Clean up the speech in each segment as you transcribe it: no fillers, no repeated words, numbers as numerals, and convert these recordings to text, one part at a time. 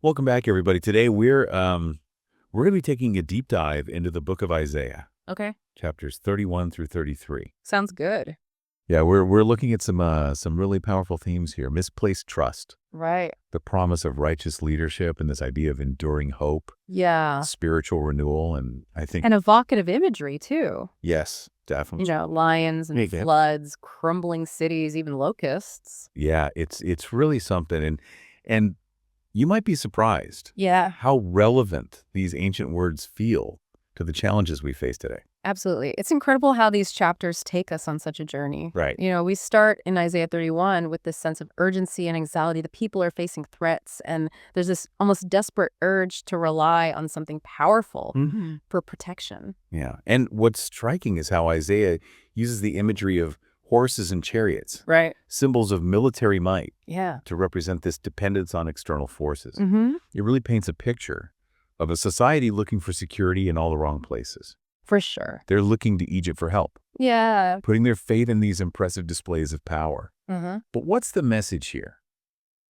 Welcome back, everybody. Today we're going to be taking a deep dive into the book of Isaiah, Okay. chapters 31 through 33. Sounds good. Yeah, we're looking at some really powerful themes here. Misplaced trust, Right. the promise of righteous leadership, and this idea of enduring hope, Yeah. spiritual renewal, and I think And evocative imagery, too. yes, definitely. Lions and Hey, Gab. floods, crumbling cities, even locusts. Yeah, it's really something, and you might be surprised Yeah, how relevant these ancient words feel to the challenges we face today. absolutely. It's incredible how these chapters take us on such a journey. Right. We start in Isaiah 31 with this sense of urgency and anxiety. The people are facing threats, and there's this almost desperate urge to rely on something powerful for protection. Yeah. And what's striking is how Isaiah uses the imagery of horses and chariots, Right. symbols of military might, Yeah. to represent this dependence on external forces. Mm-hmm. It really paints a picture of a society looking for security in all the wrong places. For sure. They're looking to Egypt for help, Yeah. putting their faith in these impressive displays of power. Mm-hmm. But what's the message here?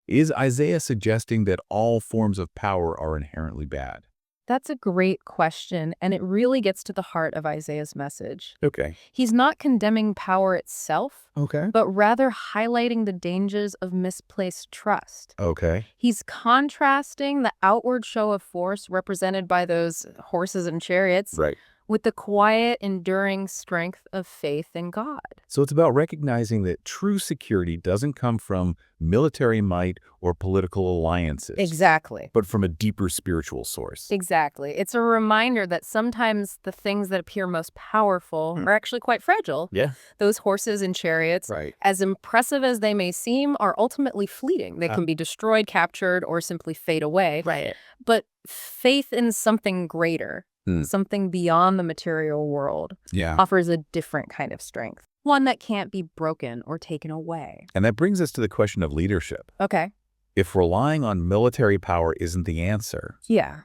Is Isaiah suggesting that all forms of power are inherently bad? That's a great question, and it really gets to the heart of Isaiah's message. Okay. He's not condemning power itself, Okay. but rather highlighting the dangers of misplaced trust. Okay. He's contrasting the outward show of force represented by those horses and chariots Right. with the quiet, enduring strength of faith in God. So it's about recognizing that true security doesn't come from military might or political alliances, Exactly. but from a deeper spiritual source. Exactly. It's a reminder that sometimes the things that appear most powerful are actually quite fragile. Yeah. Those horses and chariots, Right. as impressive as they may seem, are ultimately fleeting. They can be destroyed, captured, or simply fade away. Right. But faith in something greater, something beyond the material world, Yeah. offers a different kind of strength, one that can't be broken or taken away. And that brings us to the question of leadership. Okay. If relying on military power isn't the answer, Yeah.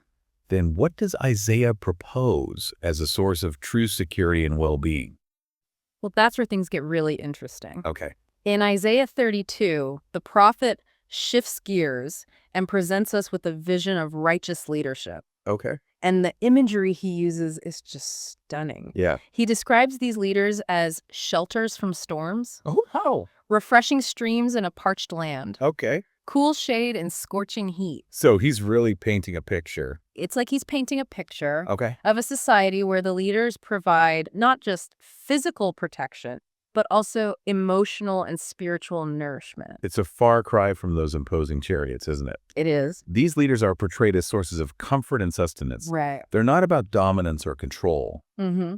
then what does Isaiah propose as a source of true security and well-being? Well, that's where things get really interesting. Okay. In Isaiah 32, the prophet shifts gears and presents us with a vision of righteous leadership. Okay. And the imagery he uses is just stunning. Yeah. He describes these leaders as shelters from storms, Oh, refreshing streams in a parched land, okay. cool shade in scorching heat. So he's really painting a picture. It's like he's painting a picture Okay. of a society where the leaders provide not just physical protection, but also emotional and spiritual nourishment. It's a far cry from those imposing chariots, isn't it? It is. These leaders are portrayed as sources of comfort and sustenance. Right. They're not about dominance or control, Mm-hmm.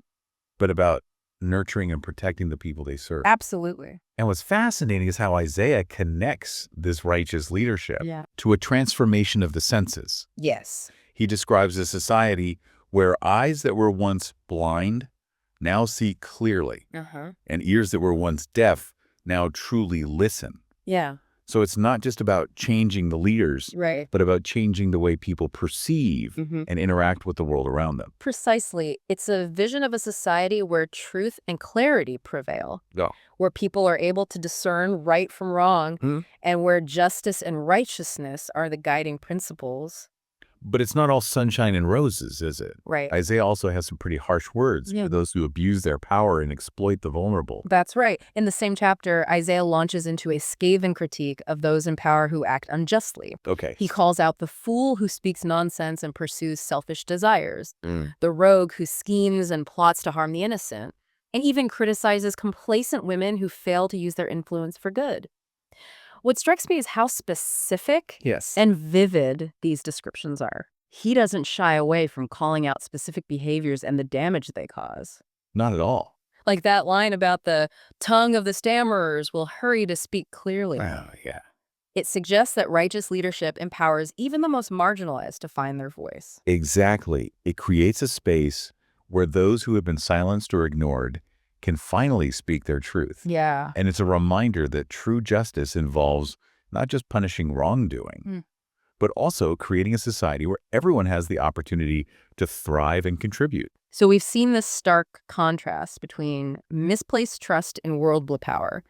but about nurturing and protecting the people they serve. Absolutely. And what's fascinating is how Isaiah connects this righteous leadership Yeah. to a transformation of the senses. Yes. He describes a society where eyes that were once blind now see clearly, Uh-huh. and ears that were once deaf now truly listen. Yeah. So it's not just about changing the leaders, Right. but about changing the way people perceive Mm-hmm. and interact with the world around them. Precisely. It's a vision of a society where truth and clarity prevail, Yeah. where people are able to discern right from wrong, and where justice and righteousness are the guiding principles. But it's not all sunshine and roses, is it? Right. Isaiah also has some pretty harsh words Yeah. for those who abuse their power and exploit the vulnerable. That's right. In the same chapter, Isaiah launches into a scathing critique of those in power who act unjustly. Okay. He calls out the fool who speaks nonsense and pursues selfish desires, the rogue who schemes and plots to harm the innocent, and even criticizes complacent women who fail to use their influence for good. What strikes me is how specific Yes. and vivid these descriptions are. He doesn't shy away from calling out specific behaviors and the damage they cause. Not at all. Like that line about the tongue of the stammerers will hurry to speak clearly. Oh, yeah. It suggests that righteous leadership empowers even the most marginalized to find their voice. Exactly. It creates a space where those who have been silenced or ignored can finally speak their truth. Yeah. And it's a reminder that true justice involves not just punishing wrongdoing, but also creating a society where everyone has the opportunity to thrive and contribute. So we've seen this stark contrast between misplaced trust in worldly power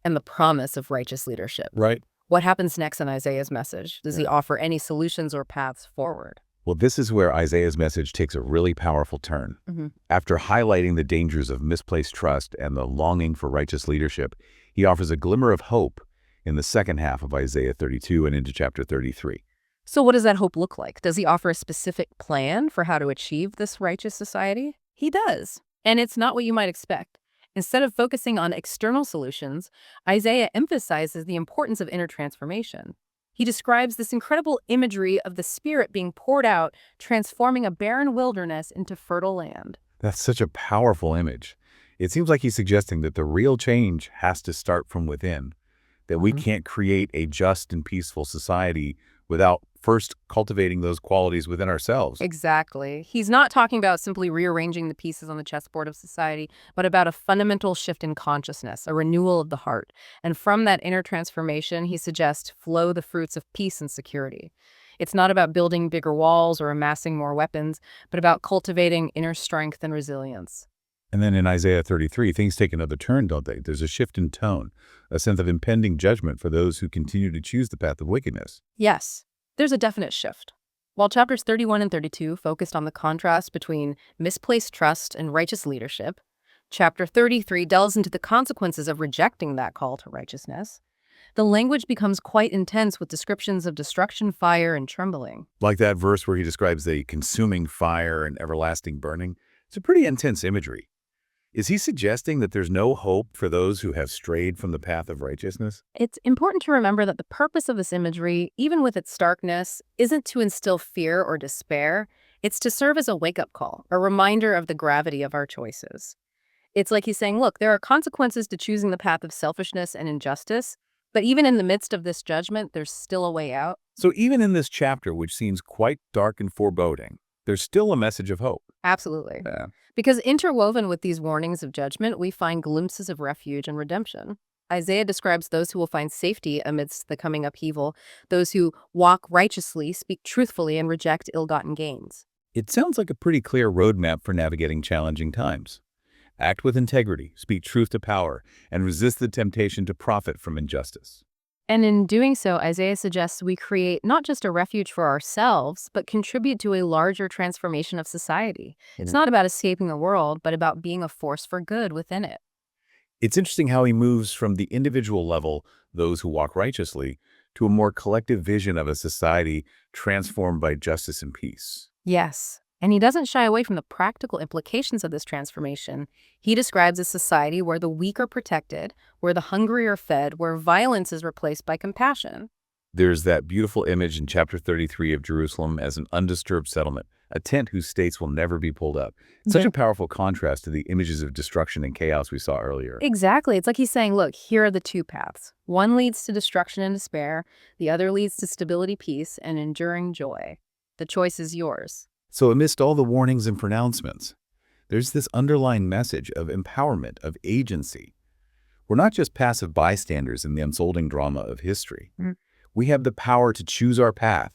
and the promise of righteous leadership. Right. What happens next in Isaiah's message? Does he Yeah. offer any solutions or paths forward? Well, this is where Isaiah's message takes a really powerful turn. Hmm. After highlighting the dangers of misplaced trust and the longing for righteous leadership, he offers a glimmer of hope in the second half of Isaiah 32 and into chapter 33. So what does that hope look like? Does he offer a specific plan for how to achieve this righteous society? He does. And it's not what you might expect. Instead of focusing on external solutions, Isaiah emphasizes the importance of inner transformation. He describes this incredible imagery of the Spirit being poured out, transforming a barren wilderness into fertile land. That's such a powerful image. It seems like he's suggesting that the real change has to start from within, that we can't create a just and peaceful society without first cultivating those qualities within ourselves. Exactly. He's not talking about simply rearranging the pieces on the chessboard of society, but about a fundamental shift in consciousness, a renewal of the heart. And from that inner transformation, he suggests flow the fruits of peace and security. It's not about building bigger walls or amassing more weapons, but about cultivating inner strength and resilience. And then in Isaiah 33, things take another turn, don't they? There's a shift in tone, a sense of impending judgment for those who continue to choose the path of wickedness. Yes, there's a definite shift. While chapters 31 and 32 focused on the contrast between misplaced trust and righteous leadership, chapter 33 delves into the consequences of rejecting that call to righteousness. The language becomes quite intense with descriptions of destruction, fire, and trembling. Like that verse where he describes the consuming fire and everlasting burning. It's a pretty intense imagery. Is he suggesting that there's no hope for those who have strayed from the path of righteousness? It's important to remember that the purpose of this imagery, even with its starkness, isn't to instill fear or despair. It's to serve as a wake-up call, a reminder of the gravity of our choices. It's like he's saying, look, there are consequences to choosing the path of selfishness and injustice, but even in the midst of this judgment, there's still a way out. So even in this chapter, which seems quite dark and foreboding, there's still a message of hope. Absolutely. Yeah. Because interwoven with these warnings of judgment, we find glimpses of refuge and redemption. Isaiah describes those who will find safety amidst the coming upheaval, those who walk righteously, speak truthfully, and reject ill-gotten gains. It sounds like a pretty clear roadmap for navigating challenging times. Act with integrity, speak truth to power, and resist the temptation to profit from injustice. And in doing so, Isaiah suggests we create not just a refuge for ourselves, but contribute to a larger transformation of society. It's not about escaping the world, but about being a force for good within it. It's interesting how he moves from the individual level, those who walk righteously, to a more collective vision of a society transformed by justice and peace. Yes. And he doesn't shy away from the practical implications of this transformation. He describes a society where the weak are protected, where the hungry are fed, where violence is replaced by compassion. There's that beautiful image in chapter 33 of Jerusalem as an undisturbed settlement, a tent whose stakes will never be pulled up. Such a powerful contrast to the images of destruction and chaos we saw earlier. Exactly. It's like he's saying, look, here are the two paths. One leads to destruction and despair. The other leads to stability, peace, and enduring joy. The choice is yours. So amidst all the warnings and pronouncements, there's this underlying message of empowerment, of agency. We're not just passive bystanders in the unfolding drama of history. We have the power to choose our path,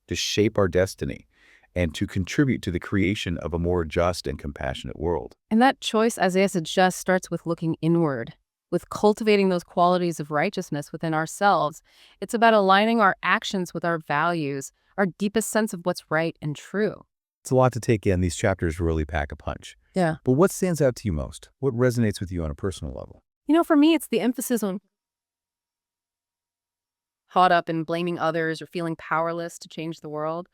to shape our destiny, and to contribute to the creation of a more just and compassionate world. And that choice, Isaiah suggests, starts with looking inward, with cultivating those qualities of righteousness within ourselves. It's about aligning our actions with our values, our deepest sense of what's right and true. It's a lot to take in. These chapters really pack a punch. Yeah. But what stands out to you most? What resonates with you on a personal level? For me, it's the emphasis on caught up in blaming others or feeling powerless to change the world.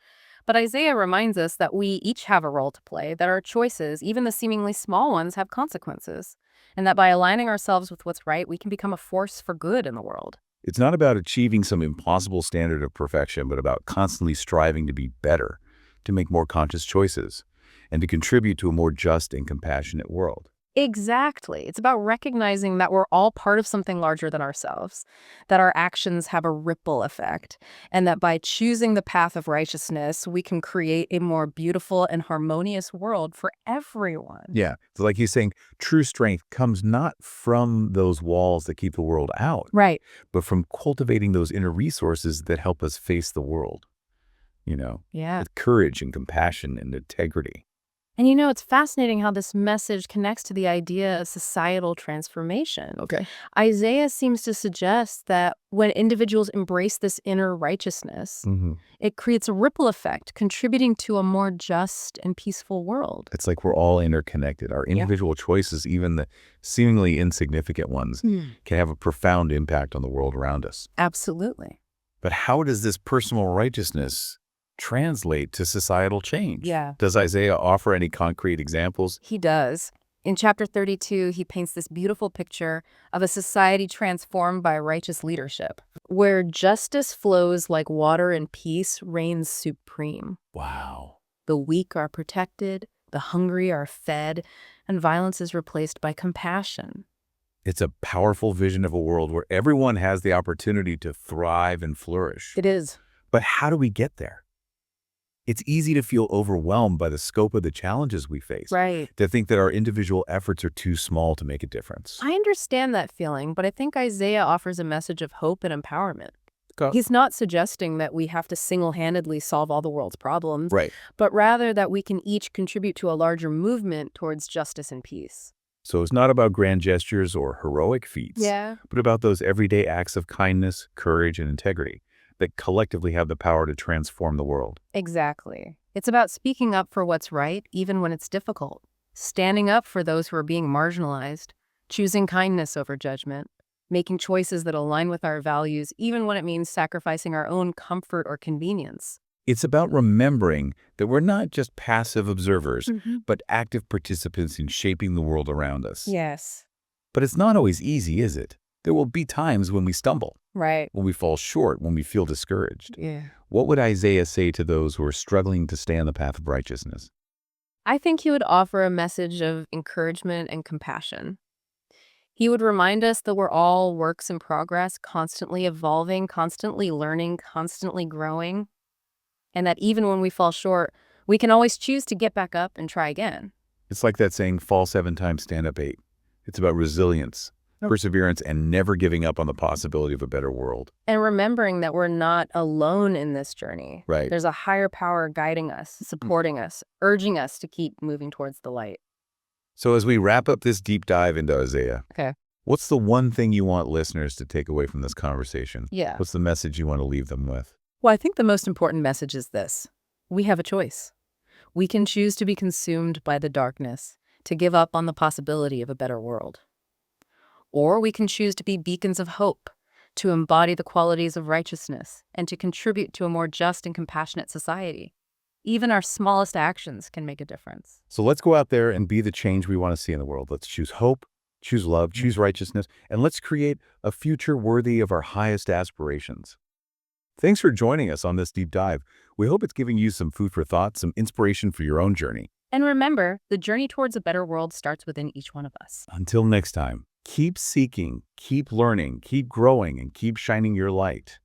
But Isaiah reminds us that we each have a role to play, that our choices, even the seemingly small ones, have consequences, and that by aligning ourselves with what's right, we can become a force for good in the world. It's not about achieving some impossible standard of perfection, but about constantly striving to be better, to make more conscious choices, and to contribute to a more just and compassionate world. Exactly. It's about recognizing that we're all part of something larger than ourselves, that our actions have a ripple effect, and that by choosing the path of righteousness, we can create a more beautiful and harmonious world for everyone. Yeah. So like he's saying, true strength comes not from those walls that keep the world out, Right. but from cultivating those inner resources that help us face the world, Yeah. with courage and compassion and integrity. And it's fascinating how this message connects to the idea of societal transformation. Okay. Isaiah seems to suggest that when individuals embrace this inner righteousness, it creates a ripple effect, contributing to a more just and peaceful world. It's like we're all interconnected. Our individual choices, even the seemingly insignificant ones, can have a profound impact on the world around us. Absolutely. But how does this personal righteousness translate to societal change? Yeah. Does Isaiah offer any concrete examples? He does. In chapter 32, he paints this beautiful picture of a society transformed by righteous leadership, where justice flows like water and peace reigns supreme. Wow. The weak are protected, the hungry are fed, and violence is replaced by compassion. It's a powerful vision of a world where everyone has the opportunity to thrive and flourish. It is. But how do we get there? It's easy to feel overwhelmed by the scope of the challenges we face, Right. to think that our individual efforts are too small to make a difference. I understand that feeling, but I think Isaiah offers a message of hope and empowerment. Okay. He's not suggesting that we have to single-handedly solve all the world's problems, Right. but rather that we can each contribute to a larger movement towards justice and peace. So it's not about grand gestures or heroic feats, Yeah. but about those everyday acts of kindness, courage, and integrity that collectively have the power to transform the world. Exactly. It's about speaking up for what's right, even when it's difficult, standing up for those who are being marginalized, choosing kindness over judgment, making choices that align with our values, even when it means sacrificing our own comfort or convenience. It's about remembering that we're not just passive observers, but active participants in shaping the world around us. Yes. But it's not always easy, is it? There will be times when we stumble, Right. when we fall short, when we feel discouraged. Yeah. What would Isaiah say to those who are struggling to stay on the path of righteousness? I think he would offer a message of encouragement and compassion. He would remind us that we're all works in progress, constantly evolving, constantly learning, constantly growing, and that even when we fall short, we can always choose to get back up and try again. It's like that saying, fall 7 times, stand up 8. It's about resilience, perseverance, and never giving up on the possibility of a better world. And remembering that we're not alone in this journey. Right. There's a higher power guiding us, supporting us, urging us to keep moving towards the light. So as we wrap up this deep dive into Isaiah, Okay. what's the one thing you want listeners to take away from this conversation? Yeah. What's the message you want to leave them with? Well, I think the most important message is this. We have a choice. We can choose to be consumed by the darkness, to give up on the possibility of a better world. Or we can choose to be beacons of hope, to embody the qualities of righteousness, and to contribute to a more just and compassionate society. Even our smallest actions can make a difference. So let's go out there and be the change we want to see in the world. Let's choose hope, choose love, choose righteousness, and let's create a future worthy of our highest aspirations. Thanks for joining us on this deep dive. We hope it's giving you some food for thought, some inspiration for your own journey. And remember, the journey towards a better world starts within each one of us. Until next time, keep seeking, keep learning, keep growing, and keep shining your light.